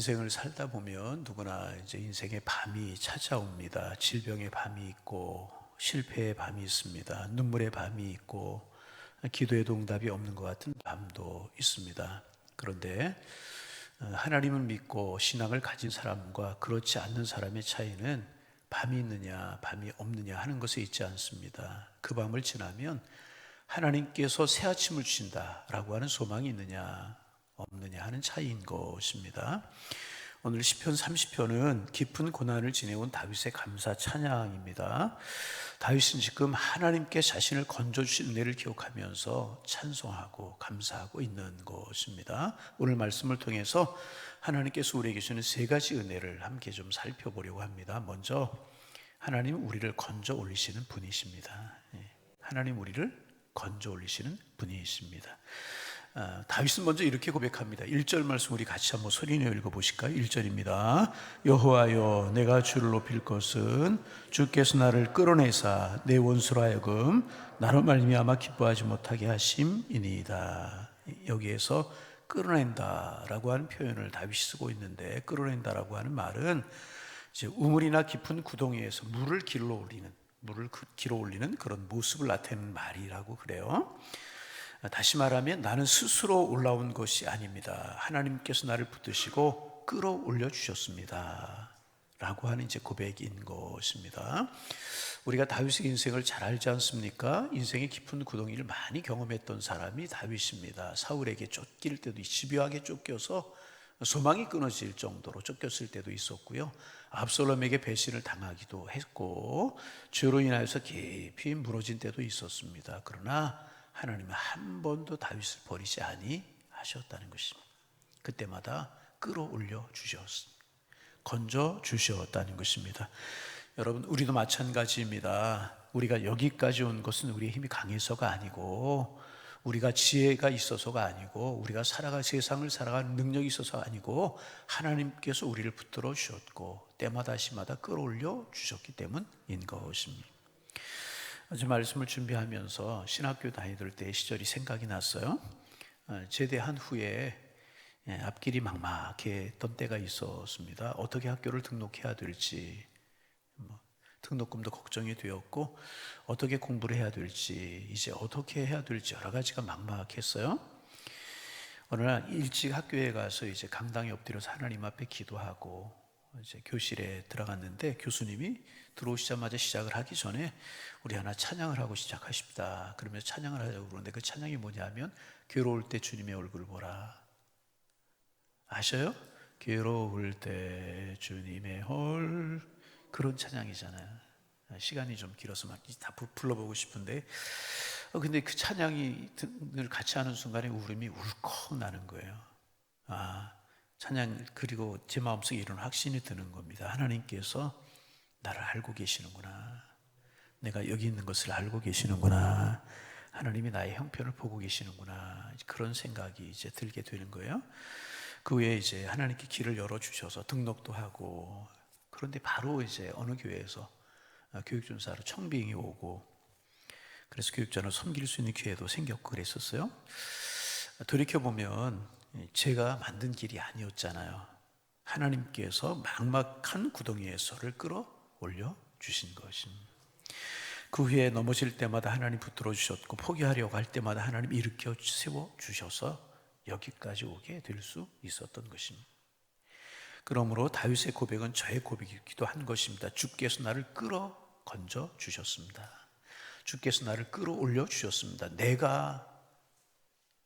인생을 살다 보면 누구나 이제 인생의 밤이 찾아옵니다. 질병의 밤이 있고 실패의 밤이 있습니다. 눈물의 밤이 있고 기도에도 응답이 없는 것 같은 밤도 있습니다. 그런데 하나님을 믿고 신앙을 가진 사람과 그렇지 않는 사람의 차이는 밤이 있느냐 밤이 없느냐 하는 것에 있지 않습니다. 그 밤을 지나면 하나님께서 새 아침을 주신다라고 하는 소망이 있느냐 없느냐 하는 차이인 것입니다. 오늘 시편 30편은 깊은 고난을 지내온 다윗의 감사 찬양입니다. 다윗은 지금 하나님께 자신을 건져주신 은혜를 기억하면서 찬송하고 감사하고 있는 것입니다. 오늘 말씀을 통해서 하나님께서 우리에게 주시는 세 가지 은혜를 함께 좀 살펴보려고 합니다. 먼저 하나님은 우리를 건져 올리시는 분이십니다. 하나님 우리를 건져 올리시는 분이십니다. 다윗은 먼저 이렇게 고백합니다. 1절 말씀 우리 같이 한번 소리내어 읽어보실까요? 1절입니다. 여호와여 내가 주를 높일 것은 주께서 나를 끌어내사 내 원수로 하여금 나로 말미암아 기뻐하지 못하게 하심이니이다. 여기에서 끌어낸다라고 하는 표현을 다윗이 쓰고 있는데, 끌어낸다라고 하는 말은 이제 우물이나 깊은 구덩이에서 물을 길어 올리는 그런 모습을 나타내는 말이라고 그래요. 다시 말하면 나는 스스로 올라온 것이 아닙니다. 하나님께서 나를 붙드시고 끌어올려 주셨습니다 라고 하는 이제 고백인 것입니다. 우리가 다윗의 인생을 잘 알지 않습니까? 인생의 깊은 구덩이를 많이 경험했던 사람이 다윗입니다. 사울에게 쫓길 때도, 집요하게 쫓겨서 소망이 끊어질 정도로 쫓겼을 때도 있었고요. 압살롬에게 배신을 당하기도 했고 죄로 인하여서 깊이 무너진 때도 있었습니다. 그러나 하나님은 한 번도 다윗을 버리지 아니하셨다는 것입니다. 그때마다 끌어올려 주셨습니다. 건져 주셨다는 것입니다. 여러분, 우리도 마찬가지입니다. 우리가 여기까지 온 것은 우리의 힘이 강해서가 아니고, 우리가 지혜가 있어서가 아니고, 우리가 세상을 살아가는 능력이 있어서가 아니고, 하나님께서 우리를 붙들어 주셨고 때마다 시마다 끌어올려 주셨기 때문인 것입니다. 어제 말씀을 준비하면서 신학교 다니던 때 시절이 생각이 났어요. 제대한 후에 앞길이 막막했던 때가 있었습니다. 어떻게 학교를 등록해야 될지, 등록금도 걱정이 되었고, 어떻게 공부를 해야 될지, 이제 어떻게 해야 될지 여러 가지가 막막했어요. 어느 날 일찍 학교에 가서 이제 강당에 엎드려서 하나님 앞에 기도하고 이제 교실에 들어갔는데, 교수님이 들어오시자마자 시작을 하기 전에 우리 하나 찬양을 하고 시작하십니다. 그러면서 찬양을 하자고 그러는데, 그 찬양이 뭐냐면 괴로울 때 주님의 얼굴 보라. 아셔요? 괴로울 때 주님의 그런 찬양이잖아요. 시간이 좀 길어서 막 다 불러보고 싶은데, 근데 그 찬양을 같이 하는 순간에 울음이 울컥 나는 거예요. 찬양, 그리고 제 마음속에 이런 확신이 드는 겁니다. 하나님께서 나를 알고 계시는구나. 내가 여기 있는 것을 알고 계시는구나. 하나님이 나의 형편을 보고 계시는구나. 그런 생각이 이제 들게 되는 거예요. 그 후에 이제 하나님께 길을 열어주셔서 등록도 하고, 그런데 바로 이제 어느 교회에서 교육전사로 청빙이 오고, 그래서 교육전을 섬길 수 있는 기회도 생겼고 그랬었어요. 돌이켜보면 제가 만든 길이 아니었잖아요. 하나님께서 막막한 구덩이에서 저를 끌어올려 주신 것입니다. 그 후에 넘어질 때마다 하나님 붙들어 주셨고, 포기하려고 할 때마다 하나님 일으켜 세워 주셔서 여기까지 오게 될 수 있었던 것입니다. 그러므로 다윗의 고백은 저의 고백이기도 한 것입니다. 주께서 나를 건져 주셨습니다. 주께서 나를 끌어올려 주셨습니다. 내가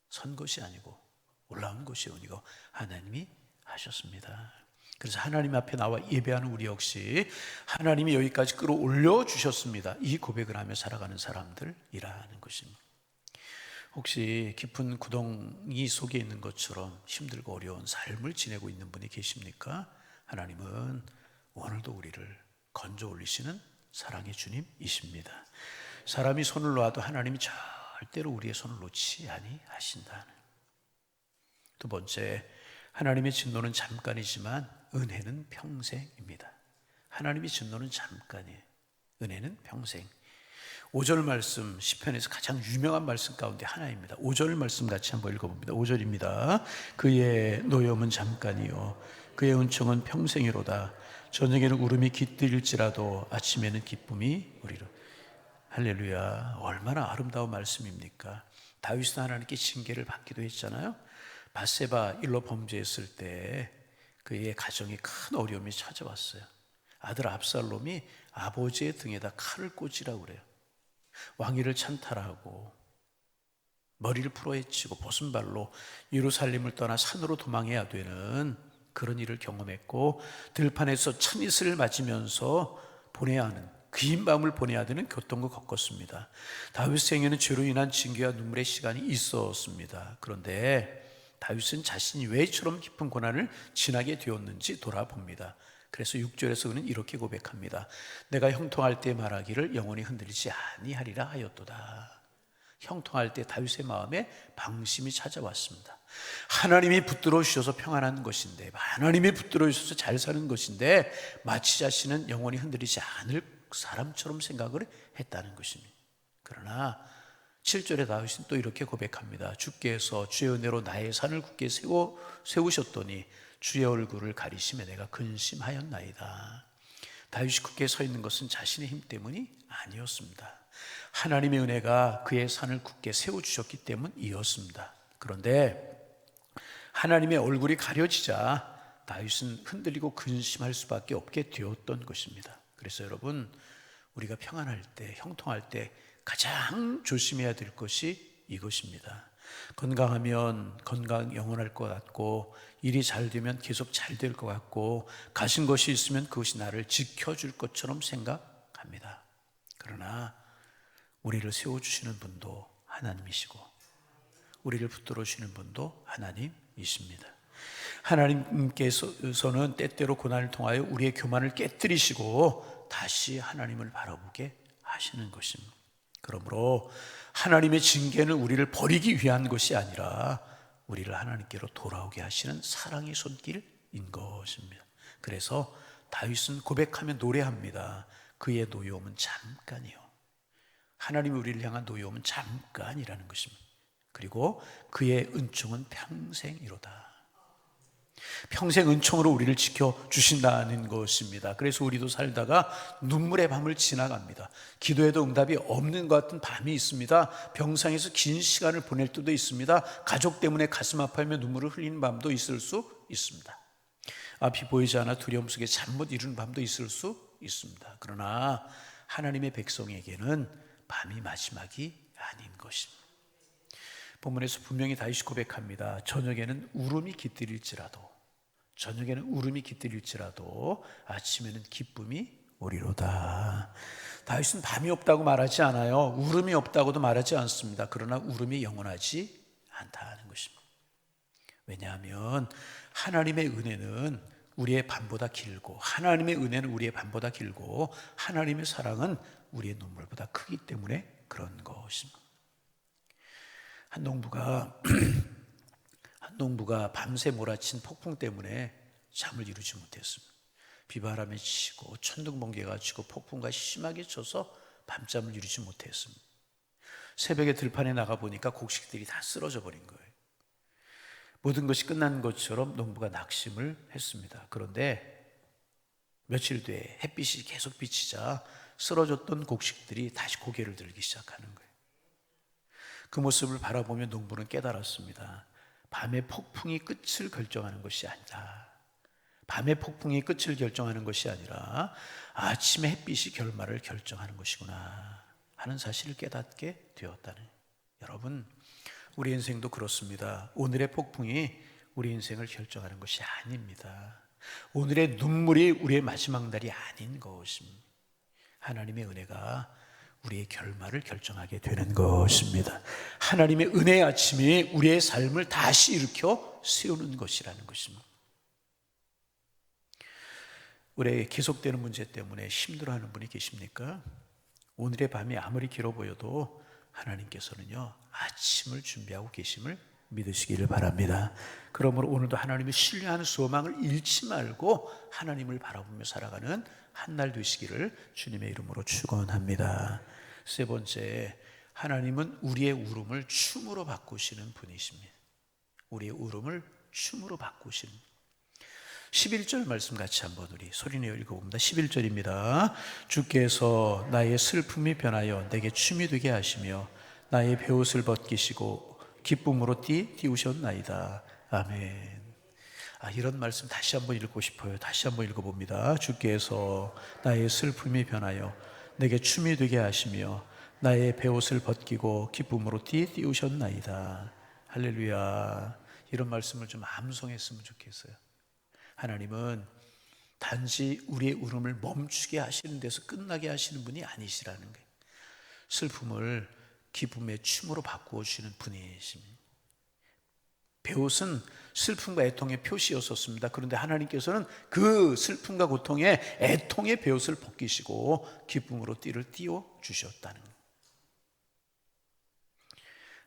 선 것이 아니고 올라온 것이 아니고 하나님이 하셨습니다. 그래서 하나님 앞에 나와 예배하는 우리 역시 하나님이 여기까지 끌어올려 주셨습니다. 이 고백을 하며 살아가는 사람들이라는 것입니다. 혹시 깊은 구덩이 속에 있는 것처럼 힘들고 어려운 삶을 지내고 있는 분이 계십니까? 하나님은 오늘도 우리를 건져 올리시는 사랑의 주님이십니다. 사람이 손을 놓아도 하나님이 절대로 우리의 손을 놓지 아니하신다는. 두 번째, 하나님의 진노는 잠깐이지만 은혜는 평생입니다. 하나님의 진노는 잠깐이에요. 은혜는 평생. 5절 말씀, 시편에서 가장 유명한 말씀 가운데 하나입니다. 5절 말씀 같이 한번 읽어봅니다. 5절입니다. 그의 노염은 잠깐이요 그의 은총은 평생이로다. 저녁에는 울음이 깃들일지라도 아침에는 기쁨이 우리로. 할렐루야. 얼마나 아름다운 말씀입니까? 다윗은 하나님께 징계를 받기도 했잖아요. 밧세바 일로 범죄했을 때 그의 가정에 큰 어려움이 찾아왔어요. 아들 압살롬이 아버지의 등에다 칼을 꽂으라고 그래요. 왕위를 찬탈하고 머리를 풀어헤치고 벗은발로 예루살렘을 떠나 산으로 도망해야 되는 그런 일을 경험했고, 들판에서 참이슬을 맞으면서 보내야 하는, 긴 밤을 보내야 되는 교통을 겪었습니다. 다윗 생에는 죄로 인한 징계와 눈물의 시간이 있었습니다. 그런데 다윗은 자신이 왜 이처럼 깊은 고난을 지나게 되었는지 돌아봅니다. 그래서 6절에서 그는 이렇게 고백합니다. 내가 형통할 때 말하기를 영원히 흔들리지 아니하리라 하였도다. 형통할 때 다윗의 마음에 방심이 찾아왔습니다. 하나님이 붙들어 주셔서 평안한 것인데, 하나님이 붙들어 주셔서 잘 사는 것인데, 마치 자신은 영원히 흔들리지 않을 사람처럼 생각을 했다는 것입니다. 그러나 7절에 다윗은 또 이렇게 고백합니다. 주께서 주의 은혜로 나의 산을 굳게 세우셨더니 주의 얼굴을 가리심에 내가 근심하였나이다. 다윗이 굳게 서 있는 것은 자신의 힘 때문이 아니었습니다. 하나님의 은혜가 그의 산을 굳게 세워주셨기 때문이었습니다. 그런데 하나님의 얼굴이 가려지자 다윗은 흔들리고 근심할 수밖에 없게 되었던 것입니다. 그래서 여러분, 우리가 평안할 때, 형통할 때 가장 조심해야 될 것이 이것입니다. 건강하면 건강 영원할 것 같고, 일이 잘 되면 계속 잘 될 것 같고, 가진 것이 있으면 그것이 나를 지켜줄 것처럼 생각합니다. 그러나 우리를 세워주시는 분도 하나님이시고, 우리를 붙들어 주시는 분도 하나님이십니다. 하나님께서는 때때로 고난을 통하여 우리의 교만을 깨뜨리시고 다시 하나님을 바라보게 하시는 것입니다. 그러므로 하나님의 징계는 우리를 버리기 위한 것이 아니라 우리를 하나님께로 돌아오게 하시는 사랑의 손길인 것입니다. 그래서 다윗은 고백하며 노래합니다. 그의 노여움은 잠깐이요. 하나님이 우리를 향한 노여움은 잠깐이라는 것입니다. 그리고 그의 은총은 평생이로다. 평생 은총으로 우리를 지켜주신다는 것입니다. 그래서 우리도 살다가 눈물의 밤을 지나갑니다. 기도해도 응답이 없는 것 같은 밤이 있습니다. 병상에서 긴 시간을 보낼 때도 있습니다. 가족 때문에 가슴 아파하며 눈물을 흘리는 밤도 있을 수 있습니다. 앞이 보이지 않아 두려움 속에 잠 못 이루는 밤도 있을 수 있습니다. 그러나 하나님의 백성에게는 밤이 마지막이 아닌 것입니다. 본문에서 분명히 다윗이 고백합니다. 저녁에는 울음이 깃들일지라도 아침에는 기쁨이 오리로다. 다윗은 밤이 없다고 말하지 않아요. 울음이 없다고도 말하지 않습니다. 그러나 울음이 영원하지 않다는 것입니다. 왜냐하면 하나님의 은혜는 우리의 밤보다 길고, 하나님의 은혜는 우리의 밤보다 길고, 하나님의 사랑은 우리의 눈물보다 크기 때문에 그런 것입니다. 한 농부가 밤새 몰아친 폭풍 때문에 잠을 이루지 못했습니다. 비바람이 치고 천둥번개가 치고 폭풍과 심하게 쳐서 밤잠을 이루지 못했습니다. 새벽에 들판에 나가 보니까 곡식들이 다 쓰러져 버린 거예요. 모든 것이 끝난 것처럼 농부가 낙심을 했습니다. 그런데 며칠 뒤에 햇빛이 계속 비치자 쓰러졌던 곡식들이 다시 고개를 들기 시작하는 거예요. 그 모습을 바라보며 농부는 깨달았습니다. 밤의 폭풍이 끝을 결정하는 것이 아니다. 밤의 폭풍이 끝을 결정하는 것이 아니라 아침의 햇빛이 결말을 결정하는 것이구나 하는 사실을 깨닫게 되었다는. 여러분, 우리 인생도 그렇습니다. 오늘의 폭풍이 우리 인생을 결정하는 것이 아닙니다. 오늘의 눈물이 우리의 마지막 날이 아닌 것입니다. 하나님의 은혜가 우리의 결말을 결정하게 되는 것입니다. 하나님의 은혜의 아침이 우리의 삶을 다시 일으켜 세우는 것이라는 것입니다. 우리의 계속되는 문제 때문에 힘들어하는 분이 계십니까? 오늘의 밤이 아무리 길어 보여도 하나님께서는요, 아침을 준비하고 계심을 믿으시기를 바랍니다. 그러므로 오늘도 하나님을 신뢰하는 소망을 잃지 말고 하나님을 바라보며 살아가는 한 날 되시기를 주님의 이름으로 축원합니다. 세 번째, 하나님은 우리의 울음을 춤으로 바꾸시는 분이십니다. 우리의 울음을 춤으로 바꾸시는. 11절 말씀 같이 한번 우리 소리내어 읽어봅니다. 11절입니다. 주께서 나의 슬픔이 변하여 내게 춤이 되게 하시며 나의 베옷을 벗기시고 기쁨으로 띄우셨나이다. 아멘. 이런 말씀 다시 한번 읽고 싶어요. 다시 한번 읽어봅니다. 주께서 나의 슬픔이 변하여 내게 춤이 되게 하시며 나의 베옷을 벗기고 기쁨으로 띄우셨나이다. 할렐루야. 이런 말씀을 좀 암송했으면 좋겠어요. 하나님은 단지 우리의 울음을 멈추게 하시는 데서 끝나게 하시는 분이 아니시라는 거예요. 슬픔을 기쁨의 춤으로 바꾸어 주시는 분이십니다. 베옷은 슬픔과 애통의 표시였었습니다. 그런데 하나님께서는 그 슬픔과 고통의 애통의 베옷을 벗기시고 기쁨으로 띠를 띄워 주셨다는 거예요.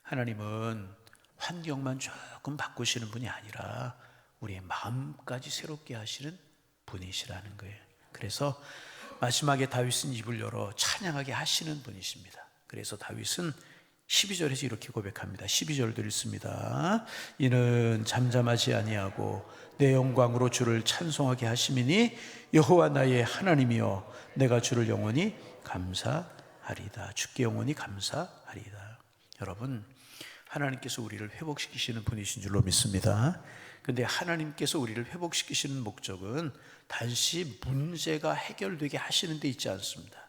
하나님은 환경만 조금 바꾸시는 분이 아니라 우리의 마음까지 새롭게 하시는 분이시라는 거예요. 그래서 마지막에 다윗은 입을 열어 찬양하게 하시는 분이십니다. 그래서 다윗은 12절에서 이렇게 고백합니다. 12절도 읽습니다. 이는 잠잠하지 아니하고 내 영광으로 주를 찬송하게 하심이니 여호와 나의 하나님이여 내가 주를 영원히 감사하리다. 주께 영원히 감사하리다. 여러분, 하나님께서 우리를 회복시키시는 분이신 줄로 믿습니다. 그런데 하나님께서 우리를 회복시키시는 목적은 단지 문제가 해결되게 하시는 데 있지 않습니다.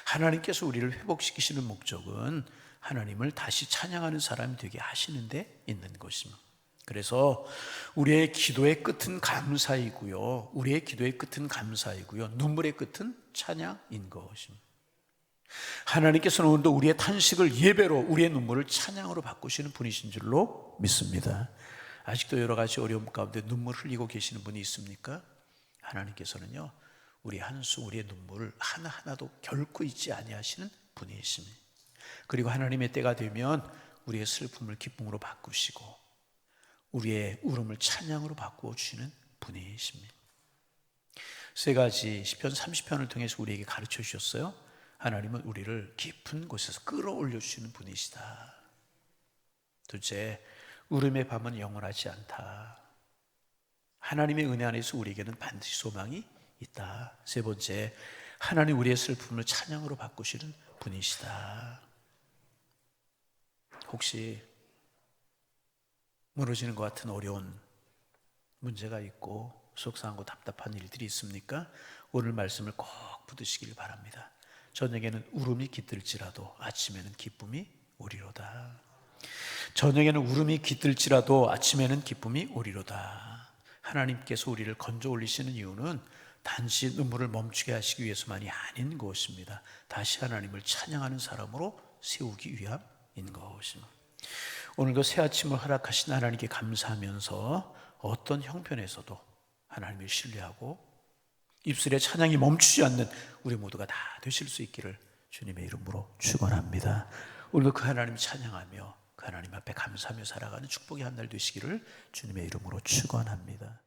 하나님께서 우리를 회복시키시는 목적은 하나님을 다시 찬양하는 사람이 되게 하시는 데 있는 것입니다. 그래서 우리의 기도의 끝은 감사이고요, 우리의 기도의 끝은 감사이고요, 눈물의 끝은 찬양인 것입니다. 하나님께서는 오늘도 우리의 탄식을 예배로, 우리의 눈물을 찬양으로 바꾸시는 분이신 줄로 믿습니다. 아직도 여러 가지 어려움 가운데 눈물 흘리고 계시는 분이 있습니까? 하나님께서는요, 우리 한숨, 우리의 눈물을 하나하나도 결코 잊지 아니하시는 분이십니다. 그리고 하나님의 때가 되면 우리의 슬픔을 기쁨으로 바꾸시고 우리의 울음을 찬양으로 바꾸어 주시는 분이십니다. 세 가지 시편 30편을 통해서 우리에게 가르쳐 주셨어요. 하나님은 우리를 깊은 곳에서 끌어올려 주시는 분이시다. 둘째, 울음의 밤은 영원하지 않다. 하나님의 은혜 안에서 우리에게는 반드시 소망이 있다. 세 번째, 하나님 우리의 슬픔을 찬양으로 바꾸시는 분이시다. 혹시 무너지는 것 같은 어려운 문제가 있고 속상하고 답답한 일들이 있습니까? 오늘 말씀을 꼭 붙드시길 바랍니다. 저녁에는 울음이 깃들지라도 아침에는 기쁨이 오리로다. 저녁에는 울음이 깃들지라도 아침에는 기쁨이 오리로다. 하나님께서 우리를 건져 올리시는 이유는 단지 눈물을 멈추게 하시기 위해서만이 아닌 것입니다. 다시 하나님을 찬양하는 사람으로 세우기 위함인 것입니다. 오늘도 새 아침을 허락하신 하나님께 감사하면서 어떤 형편에서도 하나님을 신뢰하고 입술의 찬양이 멈추지 않는 우리 모두가 다 되실 수 있기를 주님의 이름으로 축원합니다. 오늘도 그 하나님 찬양하며 그 하나님 앞에 감사하며 살아가는 축복의 한 날 되시기를 주님의 이름으로 축원합니다.